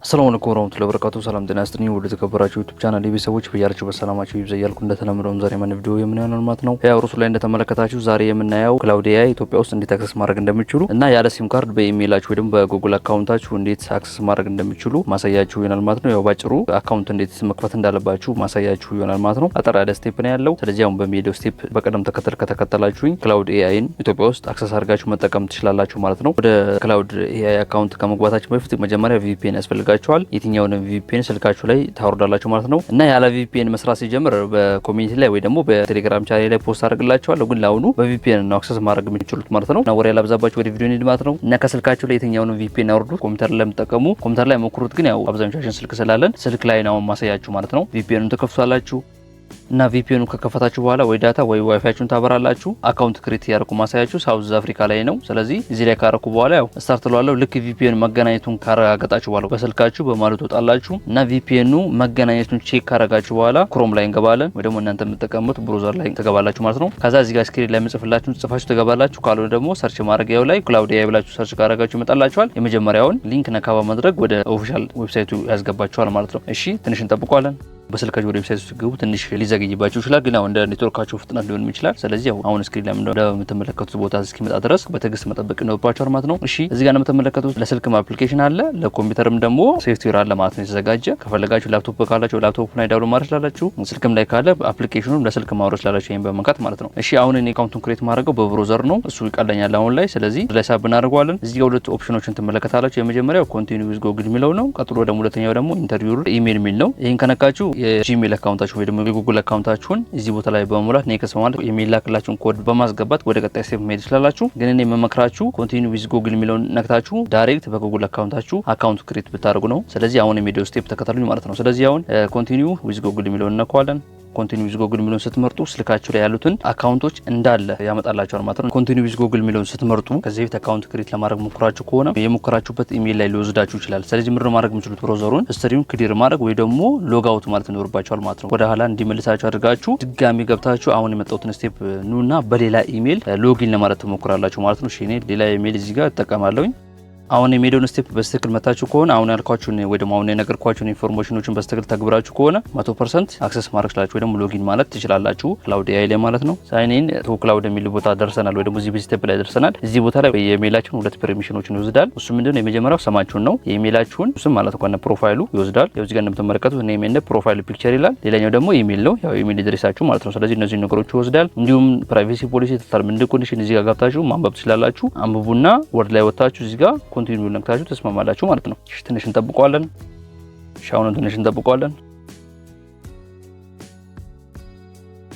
ሰላም አለይኩም ወራህመቱላሂ ወበረካቱ። ሰላም ጤና ይስጥልኝ ወደ ተከበራችሁ ዩቲዩብ ቻናል ቤተሰቦች በያላችሁ በሰላማችሁ ይብዛ እያልኩ እንደተለመደው ዛሬ ማን ቪዲዮ የምናየው ማለት ነው። ያው ሩሱ ላይ እንደተመለከታችሁ ዛሬ የምናየው ክላውድ ኤአይ ኢትዮጵያ ውስጥ እንዴት አክሰስ ማድረግ እንደምትችሉ እና ያለ ሲም ካርድ በኢሜይላችሁ ወይ ደግሞ በጉግል አካውንታችሁ እንዴት አክሰስ ማድረግ እንደምትችሉ ማሳያችሁ ይሆናል ማለት ነው። ያው ባጭሩ አካውንት እንዴት መክፈት እንዳለባችሁ ማሳያችሁ ይሆናል ማለት ነው። አጠር ያለ ስቴፕ ነው ያለው። ስለዚህ አሁን በሚሄደው ስቴፕ በቀደም ተከተል ከተከተላችሁኝ ክላውድ ኤአይን ኢትዮጵያ ውስጥ አክሰስ አድርጋችሁ መጠቀም ትችላላችሁ ማለት ነው። ወደ ክላውድ ኤአይ አካውንት ከመግባታችሁ በፊት መጀመሪያ ቪፒኤን ያስፈልጋችኋል። የትኛው ቪፒኤን ስልካችሁ ላይ ታወርዳላችሁ ማለት ነው። እና ያለ ቪፒኤን መስራት ሲጀምር በኮሚኒቲ ላይ ወይ ደግሞ በቴሌግራም ቻናል ላይ ፖስት አድርግላችኋለሁ። ግን ለአሁኑ በቪፒኤን ነው አክሰስ ማድረግ የምትችሉት ማለት ነው። እና ወሬ ያላብዛባችሁ ወደ ቪዲዮ እንሂድ ማለት ነው። እና ከስልካችሁ ላይ የትኛውን ቪፒኤን አውርዱ። ኮምፒውተር ላይ ለምትጠቀሙ ኮምፒውተር ላይ ሞክሩት። ግን ያው አብዛኞቻችን ስልክ ስላለን ስልክ ላይ ነው ማሳያችሁ ማለት ነው። ቪፒኤኑን ተከፍቷላችሁ እና ቪፒኤኑ ከከፈታችሁ በኋላ ወይ ዳታ ወይ ዋይፋይችሁን ታበራላችሁ። አካውንት ክሬት ያርኩ ማሳያችሁ ሳውዝ አፍሪካ ላይ ነው። ስለዚህ እዚህ ላይ ካረኩ በኋላ ያው ስታርት ለዋለሁ። ልክ ቪፒኤኑ መገናኘቱን ካረጋገጣችሁ በኋላ በስልካችሁ በማለት ወጣላችሁ እና ቪፒኤኑ መገናኘቱን ቼክ ካረጋችሁ በኋላ ክሮም ላይ እንገባለን ወይ ደግሞ እናንተ የምትጠቀሙት ብሮዘር ላይ ትገባላችሁ ማለት ነው። ከዛ እዚህ ጋር ስክሪን ላይ የምጽፍላችሁ ጽፋችሁ ትገባላችሁ። ካልሆነ ደግሞ ሰርች ማድረጊያው ላይ ክላውድ ኤአይ ብላችሁ ሰርች ካረጋችሁ ይመጣላችኋል። የመጀመሪያውን ሊንክ ነካ በማድረግ ወደ ኦፊሻል ዌብሳይቱ ያስገባችኋል ማለት ነው። እሺ ትንሽ እንጠብቋለን። በስልካችሁ ወደ ዌብሳይቱ ሲገቡ ትንሽ ሊዘገይባችሁ ይችላል። ግን አሁን እንደ ኔትወርካችሁ ፍጥነት ሊሆን ይችላል። ስለዚህ አሁን ስክሪን ላይ እንደምትመለከቱት ቦታ እስኪመጣ ድረስ በትዕግስት መጠበቅ ይኖርባችኋል ማለት ነው። እሺ እዚህ ጋር እንደምትመለከቱት ለስልክም አፕሊኬሽን አለ፣ ለኮምፒውተርም ደግሞ ሶፍትዌር አለ ማለት ነው የተዘጋጀ። ከፈለጋችሁ ላፕቶፕ ካላችሁ ላፕቶፕ ላይ ዳውንሎድ ማድረግ ትችላላችሁ። ስልክም ላይ ካለ አፕሊኬሽኑን ለስልክ ማውረድ ትችላላችሁ ይሄን በመንካት ማለት ነው። እሺ አሁን እኔ አካውንቱን ክሬት ማድረገው በብሮዘር ነው። እሱ ይቀለኛል አሁን ላይ። ስለዚህ ላይ ሳብ እናደርገዋለን። እዚህ ጋር ሁለት ኦፕሽኖችን ትመለከታላችሁ። የመጀመሪያው ኮንቲኒው ዊዝ ጉግል የሚለው ነው። ቀጥሎ ደግሞ ሁለተኛው ደግሞ ኢንተርቪው ኢሜል የሚል ነው። ይሄን ከነካችሁ የጂሜል አካውንታችሁ ወይ ደግሞ የጉግል አካውንታችሁን እዚህ ቦታ ላይ በመሙላት ኔክስት በማለት የሚላክላችሁን ኮድ በማስገባት ወደ ቀጣይ ስቴፕ መሄድ ትችላላችሁ። ግን እኔ የምመክራችሁ ኮንቲኒው ዊዝ ጉግል የሚለውን ነክታችሁ ዳይሬክት በጉግል አካውንታችሁ አካውንት ክሬት ብታደርጉ ነው። ስለዚህ አሁን የሚዲዮ ስቴፕ ተከታተሉኝ ማለት ነው። ስለዚህ አሁን ኮንቲኒው ዊዝ ጉግል የሚለውን እነካዋለን። ኮንቲኒው ዊዝ ጉግል የሚለውን ስትመርጡ ስልካችሁ ላይ ያሉትን አካውንቶች እንዳለ ያመጣላችኋል ማለት ነው። ኮንቲኒው ዊዝ ጉግል የሚለውን ስትመርጡ ከዚህ በፊት አካውንት ክሬት ለማድረግ ሞክራችሁ ከሆነ የሞከራችሁበት ኢሜል ላይ ሊወስዳችሁ ይችላል። ስለዚህ ምንድነው ማድረግ የምትችሉት ብሮዘሩን ስትሪም ክሊር ማድረግ ወይ ደግሞ ሎግ አውት ማለት ይኖርባችኋል ማለት ነው። ወደ ኋላ እንዲመልሳችሁ አድርጋችሁ ድጋሚ ገብታችሁ አሁን የመጣሁትን ስቴፕ ኑና በሌላ ኢሜል ሎጊን ለማድረግ ትሞክራላችሁ ማለት ነው። እሺ እኔ ሌላ ኢሜል እዚህ ጋር እጠቀማለሁኝ። አሁን የሚሄደውን ስቴፕ በስትክክል መታችሁ ከሆነ አሁን ያልኳችሁን ወይ ደግሞ አሁን የነገርኳችሁን ኢንፎርሜሽኖችን በስትክክል ተግብራችሁ ከሆነ 100% አክሰስ ማድረግ ትችላላችሁ ወይ ደግሞ ሎጊን ማለት ትችላላችሁ ክላውድ ኤአይ ላይ ማለት ነው። ሳይኒን ቱ ክላውድ የሚል ቦታ ደርሰናል ወይ ደግሞ እዚህ ስቴፕ ላይ ደርሰናል። እዚህ ቦታ ላይ የኢሜይላችሁን ሁለት ፐርሚሽኖችን ይወስዳል። እሱ ምንድነው? የመጀመሪያው ስማችሁን ነው። የኢሜይላችሁን ስም ማለት ነው ፕሮፋይሉ ይወስዳል። ያው እዚህ ጋር እንደምትመለከቱት እኔ ኢሜይል ፕሮፋይል ፒክቸር ይላል። ሌላኛው ደግሞ ኢሜይል ነው። ያው ኢሜይል አድሬሳችሁ ማለት ነው። ስለዚህ እነዚህ ነገሮች ይወስዳል። እንዲሁም ፕራይቬሲ ፖሊሲ ተርም ኤንድ ኮንዲሽን እዚህ ጋር ገብታችሁ ማንበብ ትችላላችሁ። አንብቡና ወርድ ላይ ወጣችሁ እዚህ ጋር ኮንቲኒው ነክታችሁ ተስማማላችሁ ማለት ነው። እሺ ትንሽ እንጠብቀዋለን። ሻውን ትንሽ እንጠብቀዋለን።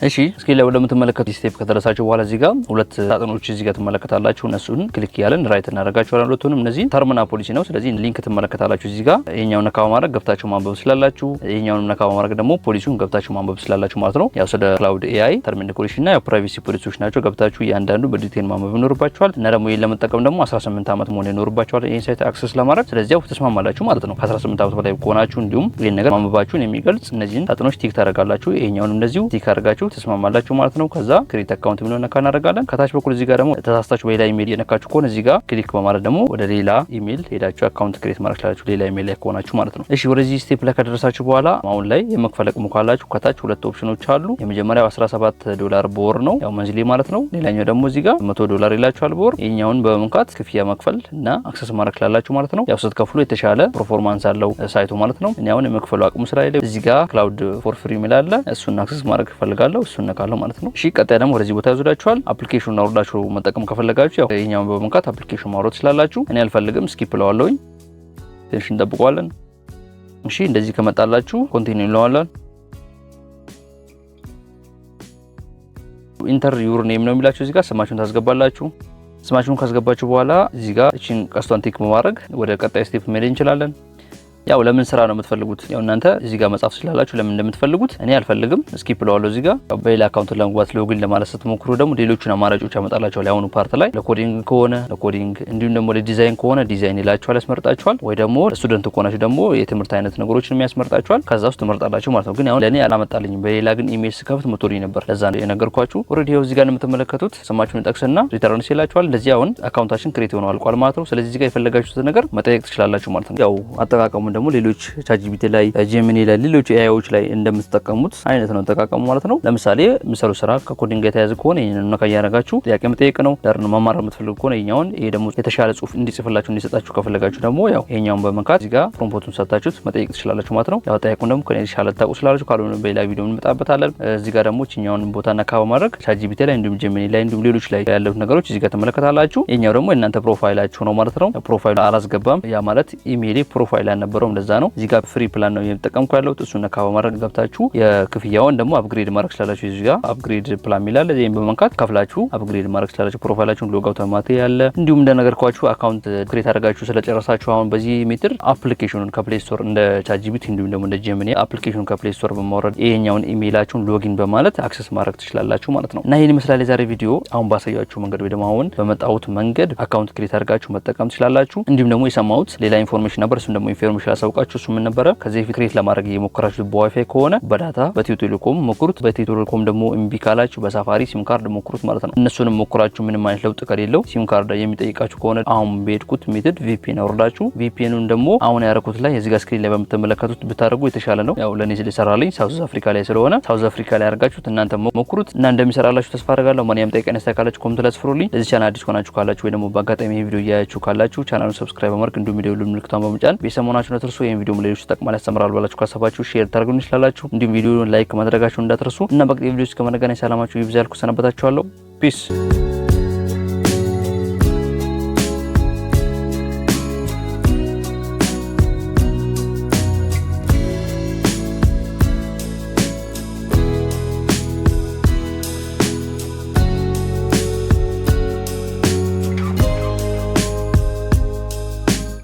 እሺ እስኪ ላይ ወደምትመለከቱት ስቴፕ ከተደረሳችሁ በኋላ እዚህ ጋር ሁለት ሳጥኖች እዚህ ጋር ትመለከታላችሁ። እነሱን ክሊክ ያለን ራይት እናደርጋቸዋለን። ሁለቱንም እነዚህ ተርምና ፖሊሲ ነው። ስለዚህ ሊንክ ትመለከታላችሁ እዚህ ጋር። ይሄኛውን ነካ በማድረግ ገብታችሁ ማንበብ ስላላችሁ፣ ይሄኛውን ነካ በማድረግ ደግሞ ፖሊሲውን ገብታችሁ ማንበብ ስላላችሁ ማለት ነው። ያው ስለ ክላውድ ኤአይ ተርም ኤንድ ኮንዲሽን እና ያው ፕራይቬሲ ፖሊሲዎች ናቸው። ገብታችሁ እያንዳንዱ በዲቴል ማንበብ ይኖርባችኋል። እና ደግሞ ይሄን ለመጠቀም ደግሞ 18 ዓመት መሆን ይኖርባችኋል ይሄን ሳይት አክሰስ ለማድረግ። ስለዚህ ያው ተስማማላችሁ ማለት ነው። ከ18 ዓመት በላይ ከሆናችሁ እንዲሁም ይሄን ነገር ማንበባችሁን የሚገልጽ እነዚህን ሳጥኖች ቲክ ታደርጋላችሁ። ይሄኛውን እንደዚሁ ቲክ አድርጋችሁ ተስማማላችሁ ማለት ነው። ከዛ ክሬት አካውንት የሚለውን ነካ እናደርጋለን። ከታች በኩል እዚህ ጋር ደግሞ ተሳስታችሁ በሌላ ኢሜል የነካችሁ ከሆነ እዚህ ጋር ክሊክ በማድረግ ደግሞ ወደ ሌላ ኢሜል ሄዳችሁ አካውንት ክሬት ማድረግ ትችላላችሁ፣ ሌላ ኢሜል ላይ ከሆናችሁ ማለት ነው። እሺ ወደዚህ ስቴፕ ላይ ከደረሳችሁ በኋላ አሁን ላይ የመክፈል አቅሙ ካላችሁ ከታች ሁለት ኦፕሽኖች አሉ። የመጀመሪያው $17 በወር ነው፣ ያው መንዝሊ ማለት ነው። ሌላኛው ደግሞ እዚህ ጋር $100 ይላችኋል በወር። ይሄኛውን በመንካት ክፍያ መክፈል እና አክሰስ ማድረግ ትችላላችሁ ማለት ነው። ያው ስትከፍሉ የተሻለ ፐርፎርማንስ አለው ሳይቱ ማለት ነው። እኔ አሁን የመክፈሉ አቅሙ ስላለ እዚህ ጋር ክላውድ ፎር ፍሪ የሚል አለ። እሱን አክሰስ ማድረግ ፈልጋለሁ፣ እሱን ነካለሁ ማለት ነው። እሺ ቀጣይ ደግሞ ወደዚህ ቦታ ይወስዳችኋል። አፕሊኬሽኑን አውርዳችሁ መጠቀም ከፈለጋችሁ ያው ይሄኛውን በመንካት አፕሊኬሽን ማውረድ ትችላላችሁ። እኔ አልፈልግም፣ ስኪፕ ለዋለሁኝ። ትንሽ እንጠብቀዋለን። እሺ እንደዚህ ከመጣላችሁ ኮንቲኒው እንለዋለን። ኢንተር ዩር ኔም ነው የሚላችሁ እዚህ ጋር ስማችሁን ታስገባላችሁ። ስማችሁን ካስገባችሁ በኋላ እዚህ ጋር እቺን ቀስቷን ቲክ በማድረግ ወደ ቀጣይ ስቴፕ መሄድ እንችላለን። ያው ለምን ስራ ነው የምትፈልጉት? ያው እናንተ እዚህ ጋር መጻፍ ስላላችሁ ለምን እንደምትፈልጉት እኔ አልፈልግም፣ ስኪፕ ብለዋለሁ። እዚህ ጋር በሌላ አካውንት ለመግባት ሎጊን ለማለት ስትሞክሩ ደግሞ ሌሎችን አማራጮች ያመጣላችኋል። ያሁኑ ፓርት ላይ ለኮዲንግ ከሆነ ለኮዲንግ፣ እንዲሁም ደግሞ ለዲዛይን ከሆነ ዲዛይን ይላችኋል፣ ያስመርጣችኋል። ወይ ደግሞ ስቱደንት ከሆናችሁ ደግሞ የትምህርት አይነት ነገሮችን የሚያስመርጣችኋል። ከዛ ውስጥ ትመርጣላችሁ ማለት ነው። ግን አሁን ለኔ አላመጣልኝም። በሌላ ግን ኢሜል ስከፍት መቶልኝ ነበር። ለዛ ነው የነገርኳችሁ። ኦሬዲ እዚህ ጋር የምትመለከቱት ስማችሁን ጠቅስና ሪተርን ይላችኋል። እንደዚህ አሁን አካውንታችን ክሬት ሆኖ አልቋል ማለት ነው። ስለዚህ እዚህ ጋር የፈለጋችሁት ነገር መጠየቅ ትችላላችሁ ማለት ነው። ያው አጠቃቀሙ ደግሞ ሌሎች ቻትጂፒቲ ላይ ጄሚኒ ላይ ሌሎች ኤአይዎች ላይ እንደምትጠቀሙት አይነት ነው ተጠቃቀሙ ማለት ነው። ለምሳሌ ምሳሌ ስራ ከኮዲንግ ጋር የተያያዘ ከሆነ ይሄንን ነው ካያረጋችሁ ጥያቄ መጠየቅ ነው። ዳርን መማር የምትፈልጉ ከሆነ ይሄ ደግሞ የተሻለ ጽሁፍ እንዲጽፍላችሁ እንዲሰጣችሁ ከፈለጋችሁ ደግሞ ያው ይሄኛውን በመንካት እዚህ ጋር ፕሮምፕቱን ሰጣችሁት መጠየቅ ትችላላችሁ ማለት ነው። ያው ጠያቁን ደግሞ ከኔ የተሻለ ታውቁ ስላላችሁ ካልሆነ በሌላ ቪዲዮ እንመጣበታለን። እዚህ ጋር ደግሞ እኛውን ቦታ ነካ በማድረግ ቻትጂፒቲ ላይ እንዲሁም ጄሚኒ ላይ እንዲሁም ሌሎች ላይ ያሉት ነገሮች እዚህ ጋር ተመለከታላችሁ። ይሄኛው ደግሞ እናንተ ፕሮፋይላችሁ ነው ማለት ነው። ፕሮፋይሉ አላስገባም ያ ማለት ኢሜይል ፕሮፋይል ያልነበረውም እንደዛ ነው። እዚህ ጋር ፍሪ ፕላን ነው የምጠቀምኩ ያለሁት እሱን ነካ በማድረግ ገብታችሁ የክፍያውን ደግሞ አፕግሬድ ማድረግ ስላላችሁ እዚህ ጋር አፕግሬድ ፕላን ይላል። እዚህም በመንካት ከፍላችሁ አፕግሬድ ማድረግ ስላላችሁ ፕሮፋይላችሁን ሎግ አውት ማቴ ያለ እንዲሁም እንደነገርኳችሁ አካውንት ክሬት አድርጋችሁ ስለጨረሳችሁ አሁን በዚህ ሜትር አፕሊኬሽኑን ከፕሌይ ስቶር እንደ ቻትጂፒቲ እንዲሁም ደግሞ እንደ ጄሚኒ አፕሊኬሽኑን ከፕሌይ ስቶር በማውረድ ይሄኛውን ኢሜይላችሁን ሎጊን በማለት አክሰስ ማድረግ ትችላላችሁ ማለት ነው። እና ይሄን ይመስላል የዛሬ ቪዲዮ። አሁን ባሳያችሁ መንገድ ወይ ደግሞ አሁን በመጣሁት መንገድ አካውንት ክሬት አድርጋችሁ መጠቀም ትችላላችሁ። እንዲሁም ደግሞ የሰማሁት ሌላ ኢንፎርሜሽን ነበር። እሱም ደግሞ ኢንፎርሜሽን አሳውቃችሁ እሱ ምን ነበረ ከዚህ ፊት ክሬት ለማድረግ እየሞከራችሁ በዋይፋይ ከሆነ በዳታ በኢትዮ ቴሌኮም ሞክሩት። በኢትዮ ቴሌኮም ደግሞ እምቢ ካላችሁ በሳፋሪ ሲም ካርድ ሞክሩት ማለት ነው። እነሱንም ሞክራችሁ ምንም አይነት ለውጥ ከሌለው ሲም ካርድ የሚጠይቃችሁ ከሆነ አሁን በሄድኩት ሜትድ ቪፒኤን አወርዳችሁ ቪፒኤኑን ደግሞ አሁን ያረኩት ላይ እዚህ ጋር ስክሪን ላይ በምትመለከቱት ብታደርጉ የተሻለ ነው። ያው ለኔ ስለሰራልኝ ሳውዝ አፍሪካ ላይ ስለሆነ ሳውዝ አፍሪካ ላይ አድርጋችሁት እናንተ ሞክሩት እና እንደሚሰራላችሁ ተስፋ አደርጋለሁ። ማንኛውም ጠይቀን ያስተካላችሁ ኮሜንት ላይ አስፍሩልኝ። ለዚህ ቻናል አዲስ ሆናችሁ ካላችሁ ወይ ደግሞ በአጋጣሚ ይሄ ቪዲዮ እያያችሁ ካላችሁ ቻናሉን ሰብስክራይብ በማድረግ እንዲሁም ቪዲዮ ምልክቱን በመጫን ቤተሰቦናችሁን አትርሱ። ይሄን ቪዲዮ ለሌሎች ይጠቅማል ያስተምራል ብላችሁ ካሰባችሁ ሼር ታደርጉን ይችላላችሁ። እንዲሁም ቪዲዮውን ላይክ ማድረጋችሁን እንዳትረሱ እና በቀጣይ ቪዲዮ እስከ መገናኘት ሰላማችሁ ይብዛ ያልኩ ሰነበታችኋለሁ። ፒስ